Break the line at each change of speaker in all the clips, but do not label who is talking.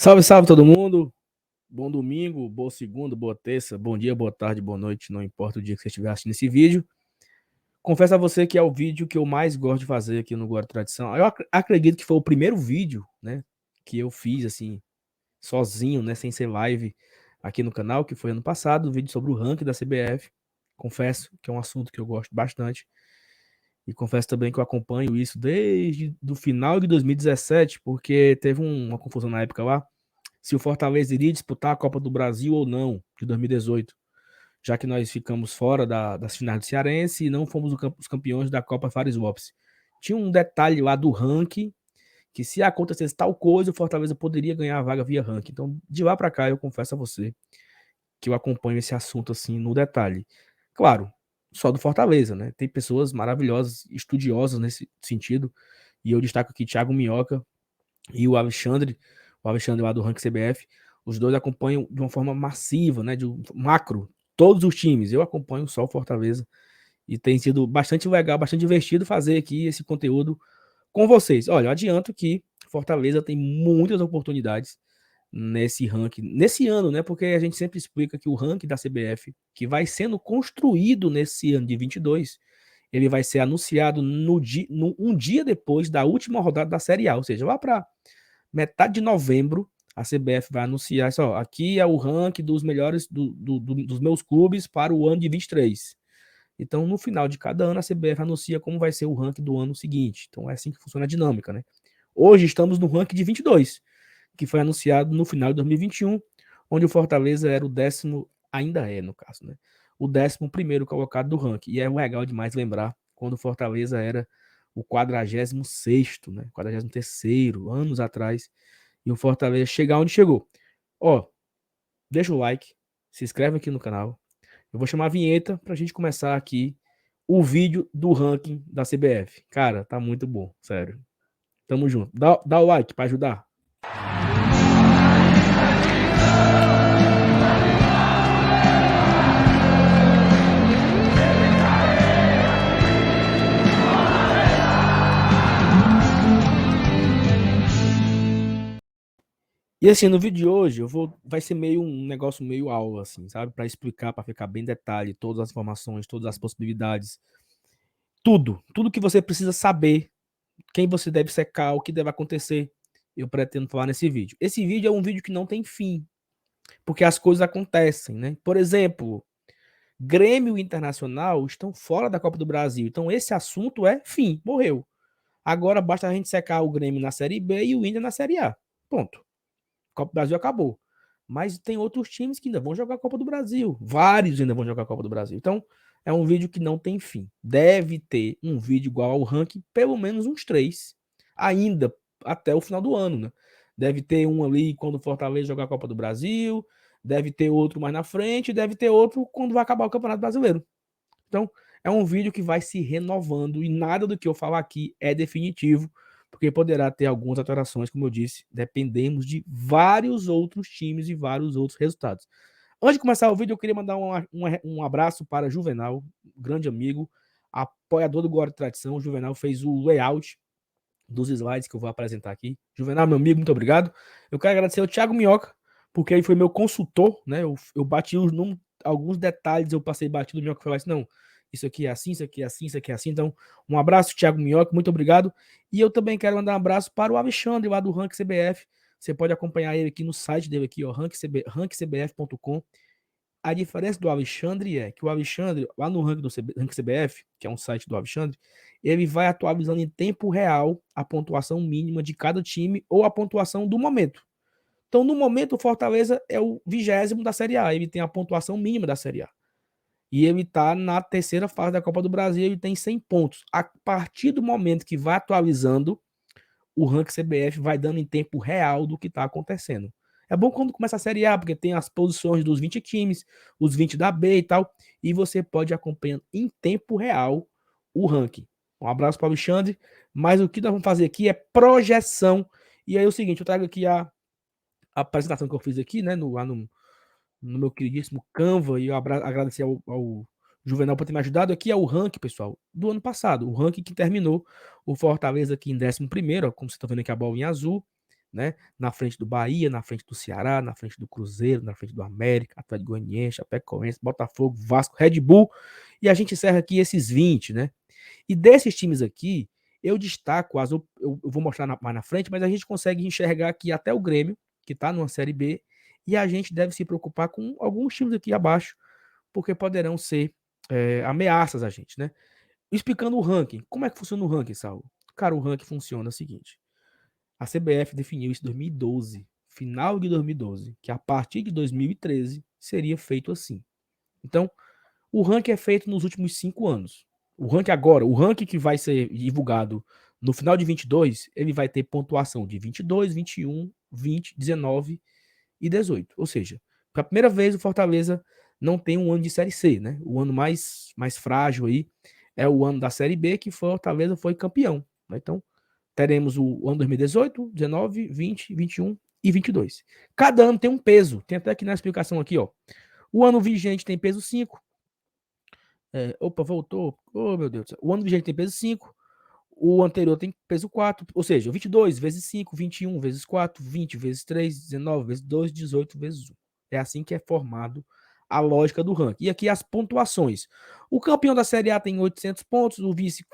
Salve, salve todo mundo. Bom domingo, boa segunda, boa terça, bom dia, boa tarde, boa noite, não importa o dia que você estiver assistindo esse vídeo. Confesso a você que é o vídeo que eu mais gosto de fazer aqui no Guarda Tradição. Eu acredito que foi o primeiro vídeo, né, que eu fiz assim, sozinho, né, sem ser live aqui no canal, que foi ano passado, um vídeo sobre o ranking da CBF. Confesso que é um assunto que eu gosto bastante. E confesso também que eu acompanho isso desde o final de 2017, porque teve uma confusão na época lá se o Fortaleza iria disputar a Copa do Brasil ou não, de 2018, já que nós ficamos fora das finais do Cearense e não fomos os campeões da Copa Fares Lopes. Tinha um detalhe lá do ranking, que se acontecesse tal coisa, o Fortaleza poderia ganhar a vaga via ranking. Então, de lá para cá, eu confesso a você que eu acompanho esse assunto assim no detalhe. Claro, só do Fortaleza, né? Tem pessoas maravilhosas, estudiosas nesse sentido, e eu destaco aqui Thiago Minhoca e o Alexandre lá do Ranking CBF, os dois acompanham de uma forma massiva, né, de um macro, todos os times. Eu acompanho só o Fortaleza e tem sido bastante legal, bastante divertido fazer aqui esse conteúdo com vocês. Olha, eu adianto que Fortaleza tem muitas oportunidades nesse ranking, nesse ano, né? Porque a gente sempre explica que o ranking da CBF, que vai sendo construído nesse ano de 22, ele vai ser anunciado um dia depois da última rodada da Série A, ou seja, lá para metade de novembro, a CBF vai anunciar isso, ó, aqui é o ranking dos melhores dos meus clubes para o ano de 23. Então, no final de cada ano, a CBF anuncia como vai ser o ranking do ano seguinte. Então, é assim que funciona a dinâmica, né? Hoje estamos no ranking de 22, que foi anunciado no final de 2021, onde o Fortaleza era o décimo, ainda é no caso, né? O 11º colocado do ranking. E é legal demais lembrar quando o Fortaleza era o 46º, né? 43º, anos atrás, e o Fortaleza chegar onde chegou. Ó, deixa o like, se inscreve aqui no canal. Eu vou chamar a vinheta pra gente começar aqui o vídeo do ranking da CBF. Cara, tá muito bom, sério. Tamo junto. Dá o like pra ajudar. E assim, no vídeo de hoje, vai ser meio um negócio meio aula, assim, sabe? Para explicar, para ficar bem detalhe, todas as informações, todas as possibilidades, tudo que você precisa saber, quem você deve secar, o que deve acontecer, eu pretendo falar nesse vídeo. Esse vídeo é um vídeo que não tem fim, porque as coisas acontecem, né? Por exemplo, Grêmio e Internacional estão fora da Copa do Brasil, então esse assunto é fim, morreu. Agora basta a gente secar o Grêmio na Série B e o Inter na Série A. Ponto. Copa do Brasil acabou. Mas tem outros times que ainda vão jogar a Copa do Brasil. Vários ainda vão jogar a Copa do Brasil. Então, é um vídeo que não tem fim. Deve ter um vídeo igual ao ranking, pelo menos uns 3, ainda até o final do ano, né? Deve ter um ali quando o Fortaleza jogar a Copa do Brasil, deve ter outro mais na frente, deve ter outro quando vai acabar o Campeonato Brasileiro. Então, é um vídeo que vai se renovando e nada do que eu falar aqui é definitivo, porque poderá ter algumas alterações, como eu disse, dependemos de vários outros times e vários outros resultados. Antes de começar o vídeo, eu queria mandar um abraço para Juvenal, grande amigo, apoiador do Guarda Tradição. O Juvenal fez o layout dos slides que eu vou apresentar aqui. Juvenal, meu amigo, muito obrigado. Eu quero agradecer ao Thiago Minhoca, porque ele foi meu consultor, né? Eu bati alguns detalhes, eu passei batido, o Minhoca falou assim, não, isso aqui é assim, isso aqui é assim, isso aqui é assim. Então, um abraço, Thiago Minhoca, muito obrigado. E eu também quero mandar um abraço para o Alexandre, lá do Rank CBF. Você pode acompanhar ele aqui no site dele, aqui, ó, rankcbf.com. A diferença do Alexandre é que o Alexandre, lá no Rank CBF, que é um site do Alexandre, ele vai atualizando em tempo real a pontuação mínima de cada time ou a pontuação do momento. Então, no momento, o Fortaleza é o 20º da Série A, ele tem a pontuação mínima da Série A. E ele está na terceira fase da Copa do Brasil, ele tem 100 pontos. A partir do momento que vai atualizando, o ranking CBF vai dando em tempo real do que está acontecendo. É bom quando começa a Série A, porque tem as posições dos 20 times, os 20 da B e tal, e você pode acompanhar em tempo real o ranking. Um abraço para o Alexandre, mas o que nós vamos fazer aqui é projeção. E aí é o seguinte, eu trago aqui a apresentação que eu fiz aqui, né, no meu queridíssimo Canva, e eu agradecer ao Juvenal por ter me ajudado. Aqui é o ranking, pessoal, do ano passado. O ranking que terminou o Fortaleza aqui em 11º, como vocês estão vendo aqui a bola em azul. né? Na frente do Bahia, na frente do Ceará, na frente do Cruzeiro, na frente do América, Atlético Goianiense, Chapecoense, Botafogo, Vasco, Red Bull, e a gente encerra aqui esses 20, né? E desses times aqui, eu destaco, eu vou mostrar mais na frente, mas a gente consegue enxergar aqui até o Grêmio, que está numa Série B, e a gente deve se preocupar com alguns times aqui abaixo, porque poderão ser ameaças a gente, né? Explicando o ranking. Como é que funciona o ranking, Saulo? Cara, o ranking funciona o seguinte. A CBF definiu isso em 2012, final de 2012, que a partir de 2013 seria feito assim. Então, o ranking é feito nos últimos 5 anos. O ranking agora, o ranking que vai ser divulgado no final de 22, ele vai ter pontuação de 22, 21, 20, 19 e 18. Ou seja, pela primeira vez o Fortaleza não tem um ano de Série C, né? O ano mais frágil aí é o ano da Série B, que o Fortaleza foi campeão. Né? Então, teremos o ano 2018, 19, 20, 21 e 22. Cada ano tem um peso. Tem até aqui na explicação aqui, ó. O ano vigente tem peso 5. Opa, voltou. Oh, meu Deus do céu. O ano vigente tem peso 5. O anterior tem peso 4. Ou seja, 22 vezes 5, 21 vezes 4, 20 vezes 3, 19 vezes 2, 18 vezes 1. É assim que é formado a lógica do ranking. E aqui as pontuações. O campeão da Série A tem 800 pontos, o vice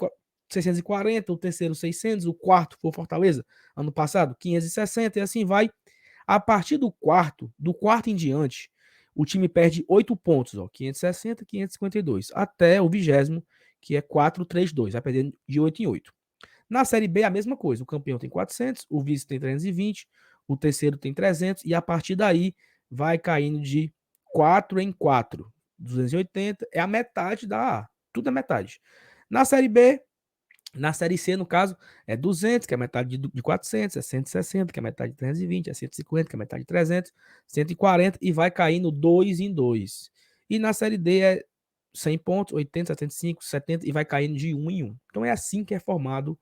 640, o terceiro 600, o quarto foi o Fortaleza, ano passado 560 e assim vai. A partir do quarto em diante, o time perde 8 pontos, ó, 560, 552, até o 20º, que é 432, vai perdendo de 8 em 8. Na Série B, a mesma coisa, o campeão tem 400, o vice tem 320, o terceiro tem 300, e a partir daí vai caindo de 4 em 4. 280 é a metade da A, tudo é metade. Na Série B, na Série C, no caso, é 200, que é metade de 400, é 160, que é metade de 320, é 150, que é metade de 300, 140 e vai caindo 2 em 2. E na Série D é 100 pontos, 80, 75, 70 e vai caindo de 1 em 1. Então é assim que é formado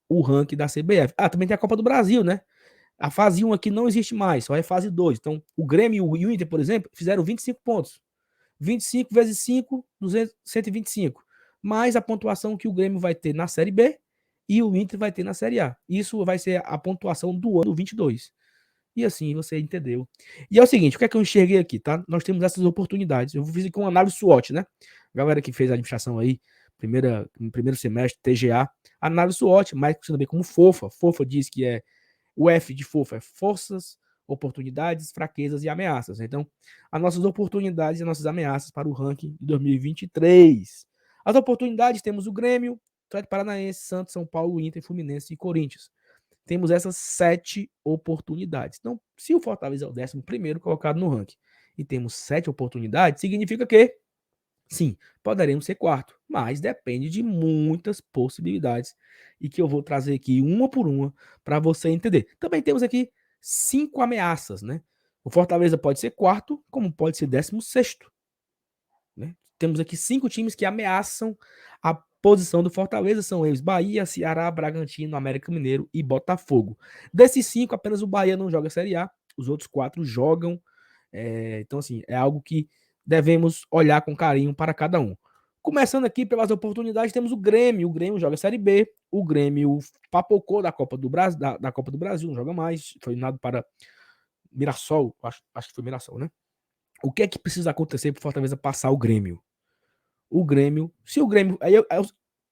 o ranking da CBF. Ah, também tem a Copa do Brasil, né? A fase 1 aqui não existe mais, só é fase 2. Então o Grêmio e o Inter, por exemplo, fizeram 25 pontos. 25 vezes 5, 200, 125. Mais a pontuação que o Grêmio vai ter na Série B e o Inter vai ter na Série A. Isso vai ser a pontuação do ano 22. E assim você entendeu. E é o seguinte, o que é que eu enxerguei aqui, tá? Nós temos essas oportunidades. Eu fiz aqui uma análise SWOT, né? Galera que fez a administração aí, primeiro semestre, TGA, análise SWOT, mais conhecido também como FOFA. FOFA diz que é o F de FOFA é forças, oportunidades, fraquezas e ameaças. Então, as nossas oportunidades e as nossas ameaças para o ranking de 2023. As oportunidades temos o Grêmio, Atlético Paranaense, Santos, São Paulo, Inter, Fluminense e Corinthians. Temos essas 7 oportunidades. Então, se o Fortaleza é o 11º colocado no ranking e temos 7 oportunidades, significa que, sim, poderemos ser quarto, mas depende de muitas possibilidades e que eu vou trazer aqui uma por uma para você entender. Também temos aqui 5 ameaças, né? O Fortaleza pode ser quarto, como pode ser 16º. Né? Temos aqui 5 times que ameaçam a posição do Fortaleza, são eles: Bahia, Ceará, Bragantino, América Mineiro e Botafogo. Desses 5, apenas o Bahia não joga Série A, os outros 4 jogam. Então, assim, é algo que devemos olhar com carinho para cada um. Começando aqui pelas oportunidades, temos o Grêmio. O Grêmio joga Série B. O Grêmio papocou da Copa do Brasil, da Copa do Brasil, não joga mais. Foi eliminado para Mirassol, acho que foi Mirassol, né? O que é que precisa acontecer para o Fortaleza passar o Grêmio? O Grêmio, se o Grêmio,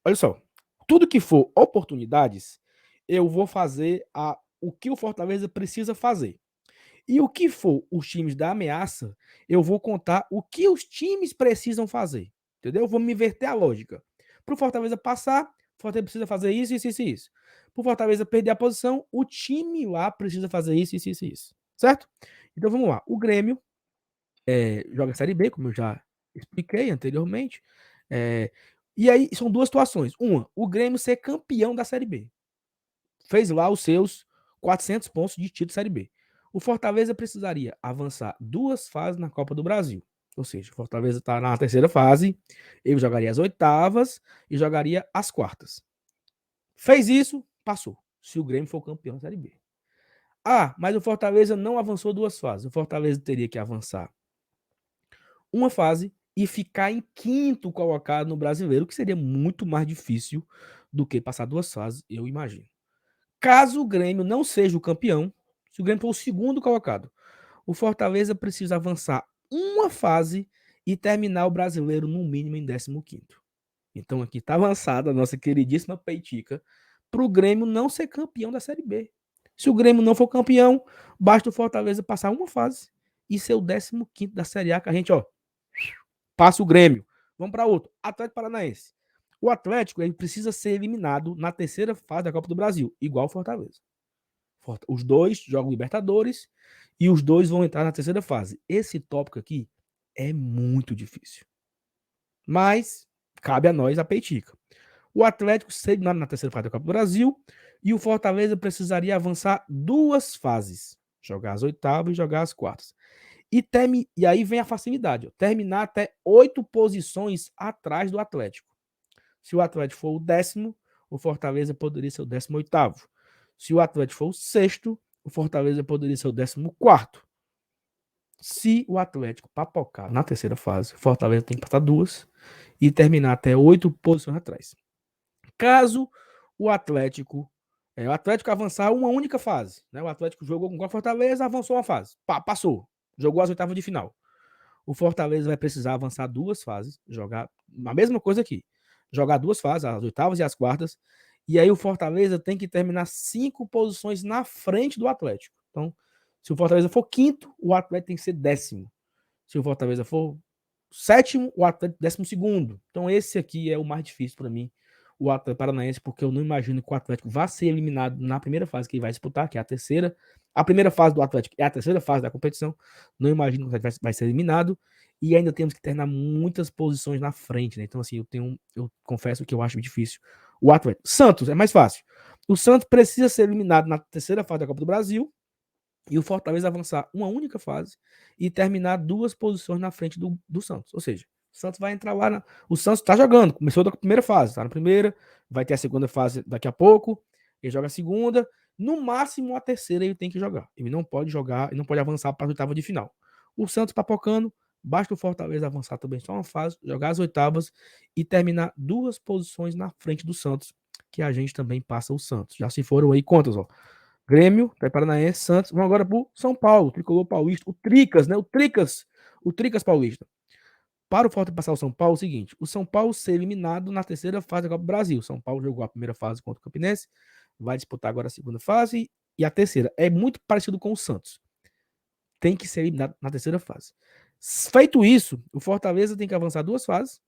olha só, tudo que for oportunidades, eu vou fazer o que o Fortaleza precisa fazer. E o que for os times da ameaça, eu vou contar o que os times precisam fazer. Entendeu? Eu vou me inverter a lógica. Para o Fortaleza passar, o Fortaleza precisa fazer isso, isso, isso, isso. Para o Fortaleza perder a posição, o time lá precisa fazer isso, isso, isso, isso. Certo? Então vamos lá. O Grêmio joga a Série B, como eu já expliquei anteriormente. E aí são duas situações. Uma, o Grêmio ser campeão da Série B. Fez lá os seus 400 pontos de título Série B. O Fortaleza precisaria avançar 2 fases na Copa do Brasil. Ou seja, o Fortaleza está na terceira fase, ele jogaria as oitavas e jogaria as quartas. Fez isso, passou. Se o Grêmio for campeão da Série B. Ah, mas o Fortaleza não avançou 2 fases. O Fortaleza teria que avançar uma fase e ficar em quinto colocado no Brasileiro, que seria muito mais difícil do que passar 2 fases, eu imagino. Caso o Grêmio não seja o campeão, Se o Grêmio for o segundo colocado, o Fortaleza precisa avançar uma fase e terminar o brasileiro no mínimo em 15º. Então aqui está avançada a nossa queridíssima Peitica para o Grêmio não ser campeão da Série B. Se o Grêmio não for campeão, basta o Fortaleza passar uma fase e ser o 15º da Série A, que a gente, ó, passa o Grêmio. Vamos para outro. Atlético Paranaense. O Atlético ele precisa ser eliminado na terceira fase da Copa do Brasil, igual o Fortaleza. Os dois jogam Libertadores e os dois vão entrar na terceira fase. Esse tópico aqui é muito difícil. Mas cabe a nós a Peitica. O Atlético ser eliminado na terceira fase da Copa do Brasil e o Fortaleza precisaria avançar duas fases. Jogar as oitavas e jogar as quartas. E aí vem a facilidade. Ó, terminar até 8 posições atrás do Atlético. Se o Atlético for o 10º, o Fortaleza poderia ser o 18º. Se o Atlético for o 6º, o Fortaleza poderia ser o 14º. Se o Atlético papocar na terceira fase, o Fortaleza tem que passar duas e terminar até 8 posições atrás. Caso o Atlético avançar uma única fase, né? O Atlético jogou com o Fortaleza, avançou uma fase, passou, jogou as oitavas de final. O Fortaleza vai precisar avançar duas fases, jogar a mesma coisa aqui, jogar duas fases, as oitavas e as quartas, e aí o Fortaleza tem que terminar 5 posições na frente do Atlético. Então, se o Fortaleza for quinto, o Atlético tem que ser 10º. Se o Fortaleza for 7º, o Atlético 12º. Então, esse aqui é o mais difícil para mim, o Atlético Paranaense, porque eu não imagino que o Atlético vá ser eliminado na primeira fase que ele vai disputar, que é a terceira. A primeira fase do Atlético é a terceira fase da competição. Não imagino que o Atlético vai ser eliminado. E ainda temos que terminar muitas posições na frente, né? Então, assim, eu confesso que eu acho difícil. O Atlético. Santos é mais fácil. O Santos precisa ser eliminado na terceira fase da Copa do Brasil e o Fortaleza avançar uma única fase e terminar 2 posições na frente do Santos. Ou seja, o Santos vai entrar lá. O Santos está jogando, começou da primeira fase, está na primeira, vai ter a segunda fase daqui a pouco, ele joga a segunda, no máximo a terceira ele tem que jogar. Ele não pode jogar, ele não pode avançar para a oitava de final. O Santos papocando, basta o Fortaleza avançar também só uma fase, jogar as oitavas e terminar 2 posições na frente do Santos, que a gente também passa o Santos. Já se foram aí contas, ó. Grêmio, Paranaense, Santos. Vamos agora para o São Paulo, Tricolor Paulista, o Tricas, né? O Tricas Paulista. Para o Fortaleza passar o São Paulo, é o seguinte: o São Paulo ser eliminado na terceira fase da Copa do Brasil. São Paulo jogou a primeira fase contra o Campinense, vai disputar agora a segunda fase e a terceira. É muito parecido com o Santos. Tem que ser eliminado na terceira fase. Feito isso, o Fortaleza tem que avançar 2 fases,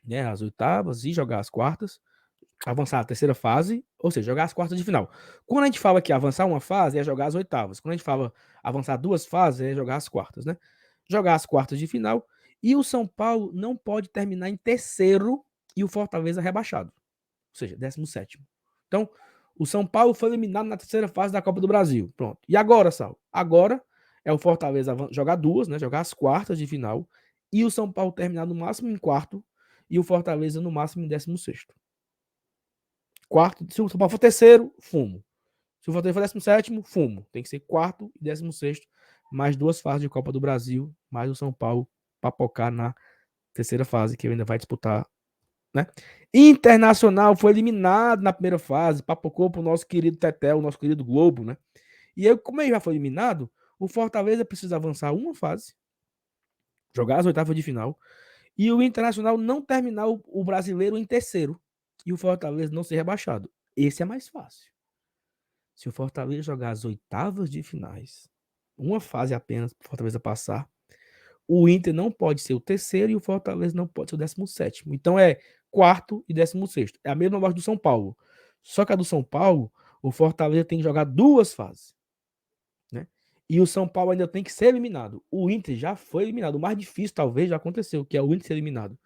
né? As oitavas e jogar as quartas. Avançar a terceira fase, ou seja, jogar as quartas de final. Quando a gente fala que avançar uma fase é jogar as oitavas. Quando a gente fala avançar 2 fases é jogar as quartas, né? Jogar as quartas de final. E o São Paulo não pode terminar em terceiro e o Fortaleza rebaixado. Ou seja, 17º. Então, o São Paulo foi eliminado na terceira fase da Copa do Brasil. Pronto. E agora, Sal? Agora é o Fortaleza jogar duas, né? Jogar as quartas de final. E o São Paulo terminar no máximo em quarto e o Fortaleza no máximo em 16º. Quarto, se o São Paulo for terceiro, fumo. Se o Fortaleza for 17º, fumo. Tem que ser quarto e 16º, mais 2 fases de Copa do Brasil, mais o São Paulo papocar na terceira fase, que ele ainda vai disputar, né? Internacional foi eliminado na primeira fase, papocou pro nosso querido Tetel, nosso querido Globo, né? E aí, como ele já foi eliminado, o Fortaleza precisa avançar uma fase, jogar as oitavas de final, e o Internacional não terminar o brasileiro em terceiro, e o Fortaleza não ser rebaixado. Esse é mais fácil. Se o Fortaleza jogar as oitavas de finais, uma fase apenas para o Fortaleza passar, o Inter não pode ser o terceiro e o Fortaleza não pode ser o 17º. Então é quarto e 16º. É a mesma voz do São Paulo. Só que a do São Paulo, o Fortaleza tem que jogar 2 fases, né? E o São Paulo ainda tem que ser eliminado. O Inter já foi eliminado. O mais difícil, talvez, já aconteceu, que é o Inter ser eliminado.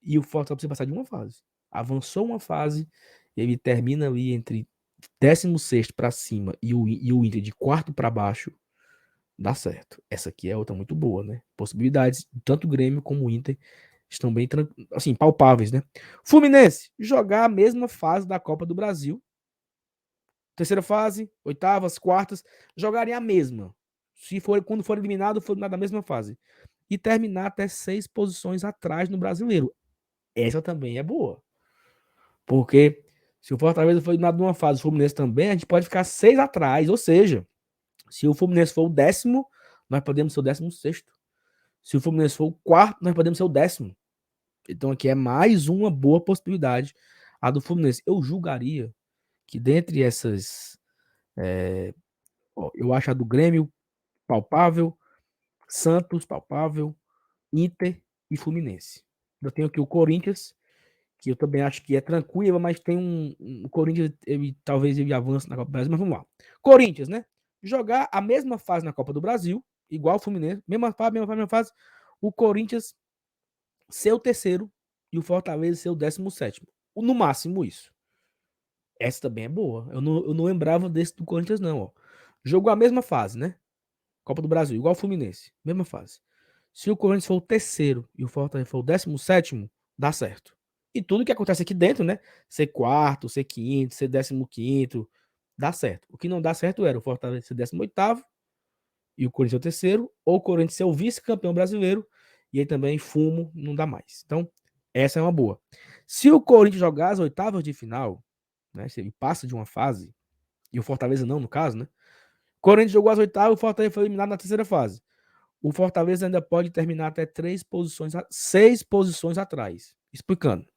E o Fortaleza precisa passar de uma fase. Avançou uma fase, ele termina ali entre 16º para cima e o Inter de quarto para baixo, dá certo. Essa aqui é outra muito boa, né? Possibilidades, tanto o Grêmio como o Inter estão bem, assim, palpáveis, né? Fluminense, jogar a mesma fase da Copa do Brasil. Terceira fase, oitavas, quartas, jogarem a mesma. Quando for eliminado na mesma fase. E terminar até 6 posições atrás no Brasileiro. Essa também é boa. Porque se o Fortaleza for eliminado numa fase, o Fluminense também, a gente pode ficar 6 atrás. Ou seja, Se o Fluminense for o 10º, nós podemos ser o 16º. Se o Fluminense for o 4º, nós podemos ser o 10º. Então aqui é mais uma boa possibilidade, a do Fluminense. Eu julgaria que dentre essas, eu acho a do Grêmio palpável, Santos palpável, Inter e Fluminense. Eu tenho aqui o Corinthians, que eu também acho que é tranquilo, mas tem o Corinthians, talvez ele avance na Copa do Brasil, mas vamos lá. Corinthians, né? Jogar a mesma fase na Copa do Brasil, igual o Fluminense, mesma fase, o Corinthians ser o terceiro e o Fortaleza ser o 17º. No máximo isso. Essa também é boa. Eu não lembrava desse do Corinthians, não. Ó. Jogou a mesma fase, né? Copa do Brasil, igual o Fluminense. Mesma fase. Se o Corinthians for o terceiro e o Fortaleza for o 17º, dá certo. E tudo que acontece aqui dentro, né? Ser quarto, ser quinto, ser 15º, dá certo. O que não dá certo era o Fortaleza ser 18º e o Corinthians ser o terceiro, ou o Corinthians ser o vice-campeão brasileiro, e aí também fumo, não dá mais. Então, essa é uma boa. Se o Corinthians jogar as oitavas de final, né? Se ele passa de uma fase, e o Fortaleza não, no caso, né? O Corinthians jogou as oitavas, o Fortaleza foi eliminado na terceira fase. O Fortaleza ainda pode terminar até 6 posições atrás. Explicando.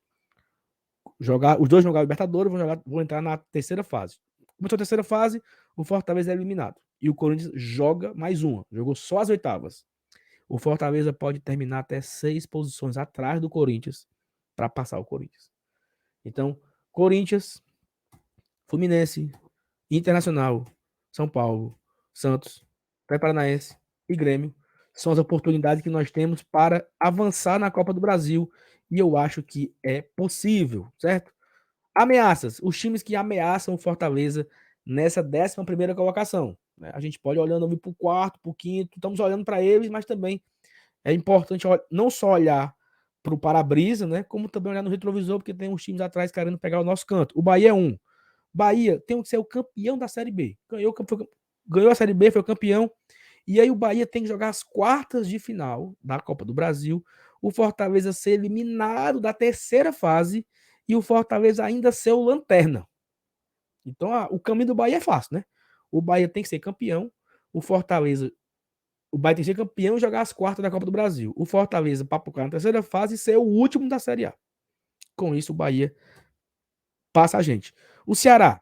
Os dois jogaram Libertadores, vão entrar na terceira fase. Começou a terceira fase, o Fortaleza é eliminado. E o Corinthians joga mais uma. Jogou só as oitavas. O Fortaleza pode terminar até 6 posições atrás do Corinthians para passar o Corinthians. Então, Corinthians, Fluminense, Internacional, São Paulo, Santos, Paranaense e Grêmio são as oportunidades que nós temos para avançar na Copa do Brasil e eu acho que é possível, certo? Ameaças, os times que ameaçam o Fortaleza nessa 11ª colocação. Né? A gente pode olhando para o quarto, para o quinto, estamos olhando para eles, mas também é importante não só olhar para o para-brisa, né, como também olhar no retrovisor, porque tem uns times atrás querendo pegar o nosso canto. O Bahia é um. Bahia tem que ser o campeão da Série B. Ganhou a Série B, foi o campeão. E aí o Bahia tem que jogar as quartas de final da Copa do Brasil. O Fortaleza ser eliminado da terceira fase e o Fortaleza ainda ser o lanterna. Então o caminho do Bahia é fácil, né? O Bahia tem que ser campeão. O Bahia tem que ser campeão e jogar as quartas da Copa do Brasil. O Fortaleza papucar na terceira fase e ser o último da Série A. Com isso, o Bahia passa a gente. O Ceará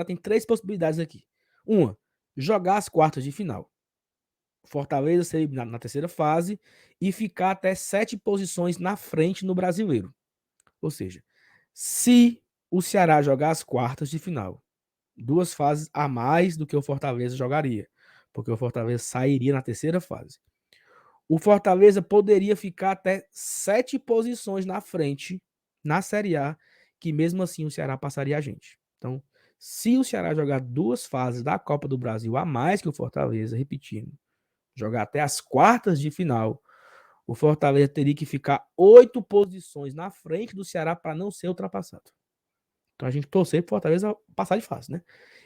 tem 3 possibilidades aqui. Uma, jogar as quartas de final. Fortaleza ser eliminado na terceira fase e ficar até 7 posições na frente no Brasileiro. Ou seja, se o Ceará jogar as quartas de final, 2 fases a mais do que o Fortaleza jogaria, porque o Fortaleza sairia na terceira fase. O Fortaleza poderia ficar até 7 posições na frente na Série A, que mesmo assim o Ceará passaria a gente. Então, se o Ceará jogar 2 fases da Copa do Brasil a mais que o Fortaleza, repetindo, jogar até as quartas de final, o Fortaleza teria que ficar 8 posições na frente do Ceará para não ser ultrapassado. Então a gente torcer para o Fortaleza passar de fase, né?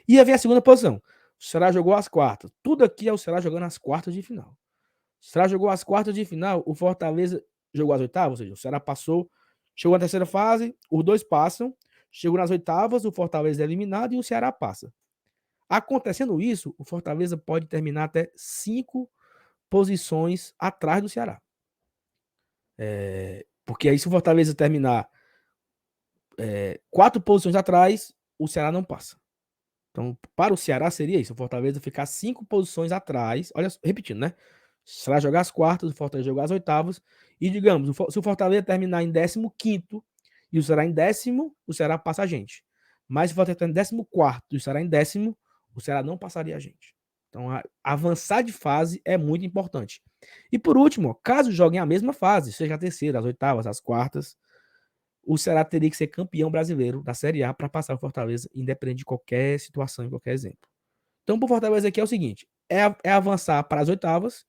E havia a segunda posição. O Ceará jogou as quartas. Tudo aqui é o Ceará jogando as quartas de final. O Ceará jogou as quartas de final, o Fortaleza jogou as oitavas, ou seja, o Ceará passou, chegou na terceira fase, os dois passam, chegou nas oitavas, o Fortaleza é eliminado e o Ceará passa. Acontecendo isso, o Fortaleza pode terminar até 5 posições atrás do Ceará. Porque aí se o Fortaleza terminar 4 posições atrás, o Ceará não passa. Então, para o Ceará seria isso, o Fortaleza ficar 5 posições atrás, olha, repetindo, né? O Ceará jogar as quartas, o Fortaleza jogar as oitavas, e digamos, se o Fortaleza terminar em 15º e o Ceará em 10º, o Ceará passa a gente. Mas se o Fortaleza terminar em 14º e o Ceará em 10º, o Ceará não passaria a gente. Então, avançar de fase é muito importante. E por último, caso joguem a mesma fase, seja a terceira, as oitavas, as quartas, o Ceará teria que ser campeão brasileiro da Série A para passar o Fortaleza, independente de qualquer situação, de qualquer exemplo. Então, para o Fortaleza aqui é o seguinte: é avançar para as oitavas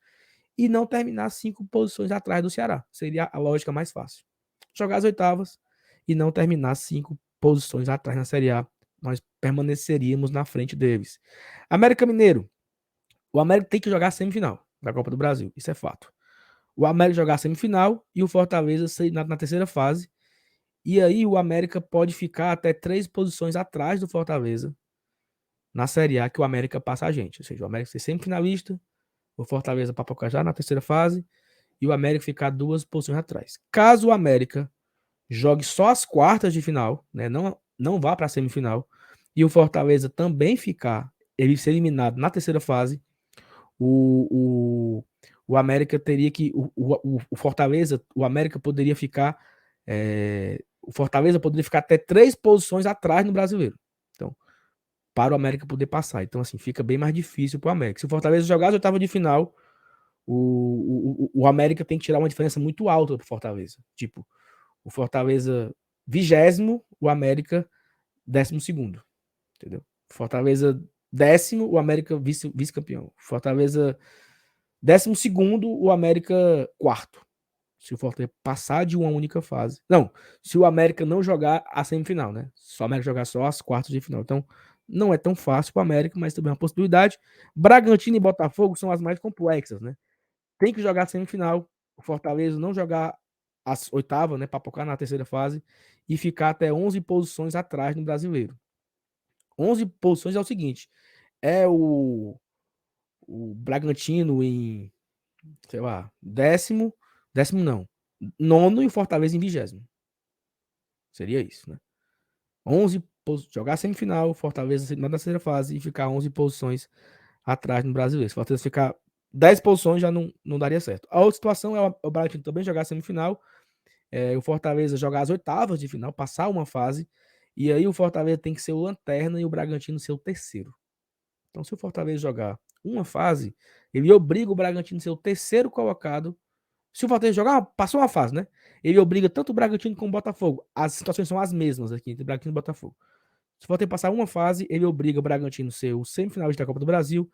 e não terminar 5 posições atrás do Ceará. Seria a lógica mais fácil. Jogar as oitavas e não terminar 5 posições atrás na Série A. Nós permaneceríamos na frente deles. América Mineiro. O América tem que jogar a semifinal da Copa do Brasil. Isso é fato. O América jogar a semifinal e o Fortaleza ser na terceira fase. E aí o América pode ficar até 3 posições atrás do Fortaleza na Série A que o América passa a gente. Ou seja, o América ser semifinalista, o Fortaleza papocar já na terceira fase e o América ficar 2 posições atrás. Caso o América jogue só as quartas de final, né, não vá para a semifinal, e o Fortaleza também ficar, ele ser eliminado na terceira fase, o, o, o América teria que. O Fortaleza, o América poderia ficar. O Fortaleza poderia ficar até 3 posições atrás no brasileiro. Então, para o América poder passar. Então, assim, fica bem mais difícil para o América. Se o Fortaleza jogar as oitavas de final, o América tem que tirar uma diferença muito alta para o Fortaleza. Tipo, o Fortaleza 20º, o América 12º. Entendeu? Fortaleza 10º, o América vice-campeão. Fortaleza 12º, o América quarto. Se o Fortaleza passar de uma única fase. Não, se o América não jogar a semifinal, né? Se o América jogar só as quartas de final. Então, não é tão fácil para o América, mas também é uma possibilidade. Bragantino e Botafogo são as mais complexas, né? Tem que jogar a semifinal. O Fortaleza não jogar as oitavas, né? Para focar na terceira fase e ficar até 11 posições atrás no brasileiro. 11 posições é o seguinte: é o Bragantino em, sei lá, décimo não, nono e o Fortaleza em 20º. Seria isso, né? 11 jogar semifinal, Fortaleza na terceira fase e ficar 11 posições atrás no brasileiro. Se o Fortaleza ficar 10 posições já não daria certo. A outra situação é o Bragantino também jogar semifinal, o Fortaleza jogar as oitavas de final, passar uma fase, e aí o Fortaleza tem que ser o lanterna e o Bragantino ser o terceiro. Então, se o Fortaleza jogar uma fase, ele obriga o Bragantino a ser o terceiro colocado. Se o Fortaleza jogar, passou uma fase, né? Ele obriga tanto o Bragantino como o Botafogo. As situações são as mesmas aqui entre Bragantino e Botafogo. Se o Fortaleza passar uma fase, ele obriga o Bragantino a ser o semifinalista da Copa do Brasil.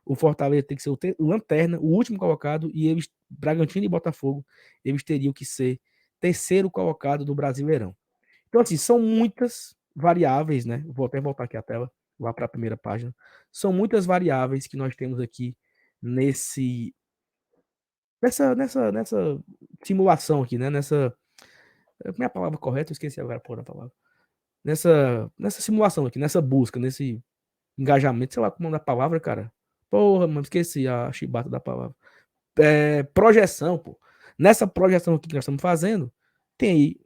O Fortaleza tem que ser o lanterna, o último colocado, e eles, Bragantino e Botafogo, eles teriam que ser terceiro colocado do Brasileirão. Então, assim, são muitas variáveis, né? Vou até voltar aqui a tela, lá para a primeira página. São muitas variáveis que nós temos aqui nesse nessa simulação aqui, né? Como é a palavra correta? Eu esqueci agora a porra da palavra. Nessa simulação aqui, nessa busca, nesse engajamento, sei lá como é a palavra, cara. Porra, mano, esqueci a chibata da palavra. Projeção, pô. Nessa projeção aqui que nós estamos fazendo, tem aí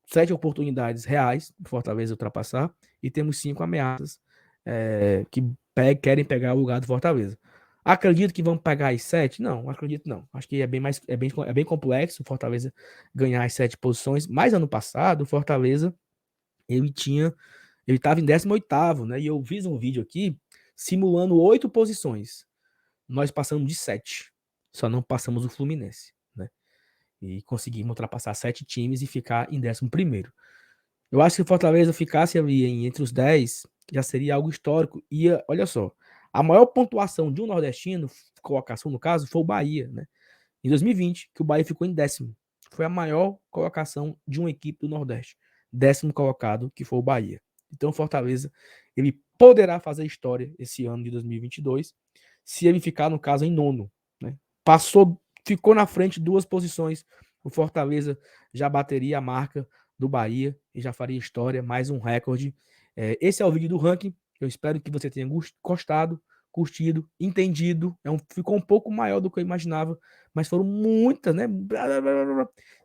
7 oportunidades reais de Fortaleza ultrapassar e temos 5 ameaças que querem pegar o lugar do Fortaleza. Acredito que vão pegar as 7? Não, acredito não. Acho que é bem complexo o Fortaleza ganhar as 7 posições. Mas ano passado, o Fortaleza ele estava em 18º, né? E eu fiz um vídeo aqui simulando 8 posições. Nós passamos de 7. Só não passamos o Fluminense, né? E conseguimos ultrapassar 7 times e ficar em 11º. Eu acho que se o Fortaleza ficasse ali entre os 10, já seria algo histórico. E olha só, a maior pontuação de um nordestino, colocação no caso, foi o Bahia, né? Em 2020, que o Bahia ficou em 10º. Foi a maior colocação de uma equipe do Nordeste. 10º colocado, que foi o Bahia. Então o Fortaleza, ele poderá fazer história esse ano de 2022, se ele ficar, no caso, em nono, né? Ficou na frente 2 posições. O Fortaleza já bateria a marca do Bahia e já faria história, mais um recorde. Esse é o vídeo do ranking. Eu espero que você tenha gostado, curtido, entendido. Ficou um pouco maior do que eu imaginava, mas foram muitas, né?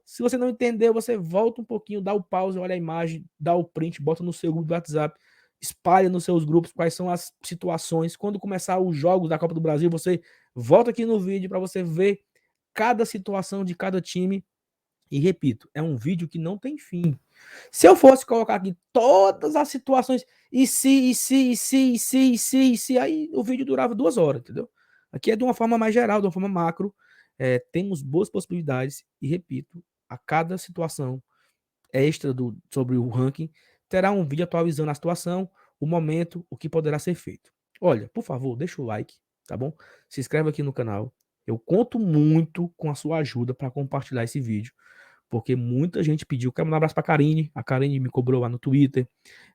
Se você não entendeu, você volta um pouquinho, dá o pause, olha a imagem, dá o print, bota no seu grupo do WhatsApp, espalha nos seus grupos quais são as situações. Quando começar os jogos da Copa do Brasil, você volta aqui no vídeo para você ver cada situação de cada time. E repito, é um vídeo que não tem fim. Se eu fosse colocar aqui todas as situações, aí o vídeo durava 2 horas, entendeu? Aqui é de uma forma mais geral, de uma forma macro. Temos boas possibilidades, e repito, a cada situação extra sobre o ranking, terá um vídeo atualizando a situação, o momento, o que poderá ser feito. Olha, por favor, deixa o like, tá bom? Se inscreve aqui no canal. Eu conto muito com a sua ajuda para compartilhar esse vídeo, porque muita gente pediu. Quero mandar um abraço para a Karine me cobrou lá no Twitter,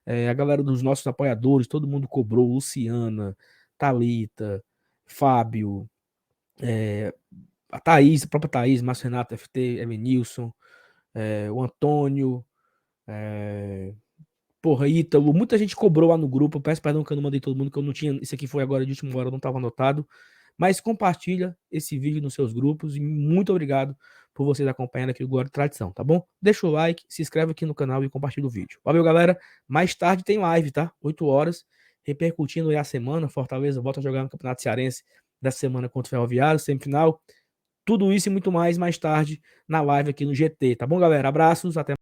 a galera dos nossos apoiadores, todo mundo cobrou, Luciana, Thalita, Fábio, a Thaís, a própria Thaís, Márcio Renato, FT, Evanilson, o Antônio, Porra, Ítalo, muita gente cobrou lá no grupo. Eu peço perdão que eu não mandei todo mundo, que eu não tinha. Isso aqui foi agora de última hora, eu não estava anotado. Mas compartilha esse vídeo nos seus grupos e muito obrigado por vocês acompanhando aqui o Glória e Tradição, tá bom? Deixa o like, se inscreve aqui no canal e compartilha o vídeo. Valeu, galera. Mais tarde tem live, tá? 8 horas, repercutindo aí a semana. Fortaleza volta a jogar no Campeonato Cearense dessa semana contra o Ferroviário, semifinal. Tudo isso e muito mais tarde na live aqui no GT, tá bom, galera? Abraços, até